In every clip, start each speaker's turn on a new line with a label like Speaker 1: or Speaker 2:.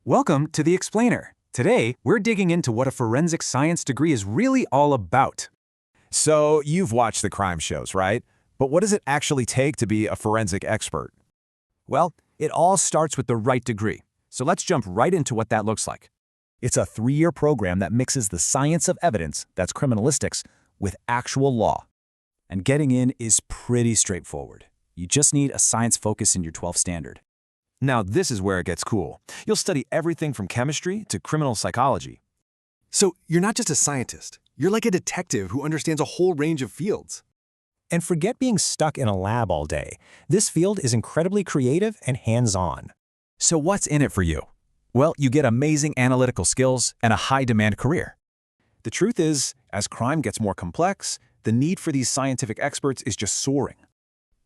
Speaker 1: Welcome to The Explainer. Today, we're digging into what a forensic science degree is really all about.
Speaker 2: So, you've watched the crime shows, right? But what does it actually take to be a forensic expert?
Speaker 1: Well, it all starts with the right degree. So let's jump right into what that looks like.
Speaker 3: It's a 3-year program that mixes the science of evidence, that's criminalistics, with actual law.
Speaker 1: And getting in is pretty straightforward. You just need a science focus in your 12th standard.
Speaker 2: Now, this is where it gets cool. You'll study everything from chemistry to criminal psychology.
Speaker 4: So you're not just a scientist. You're like a detective who understands a whole range of fields.
Speaker 3: And forget being stuck in a lab all day. This field is incredibly creative and hands-on.
Speaker 1: So what's in it for you? Well, you get amazing analytical skills and a high-demand career.
Speaker 2: The truth is, as crime gets more complex, the need for these scientific experts is just soaring.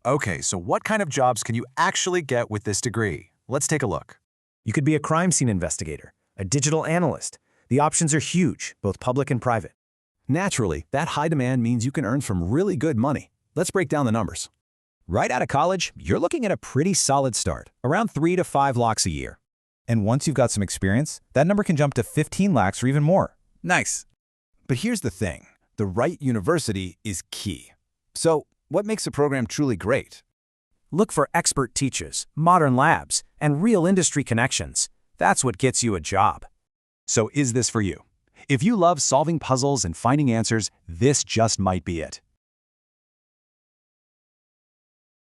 Speaker 2: Okay, so what kind of jobs can you actually get with this degree? Let's take a look.
Speaker 3: You could be a crime scene investigator, a digital analyst. The options are huge, both public and private.
Speaker 2: Naturally, that high demand means you can earn some really good money. Let's break down the numbers.
Speaker 3: Right out of college, you're looking at a pretty solid start, around 3 to 5 lakhs a year. And once you've got some experience, that number can jump to 15 lakhs or even more.
Speaker 2: Nice. But here's the thing. The right university is key. So, what makes a program truly great?
Speaker 1: Look for expert teachers, modern labs, and real industry connections. That's what gets you a job.
Speaker 2: So is this for you? If you love solving puzzles and finding answers, this just might be it.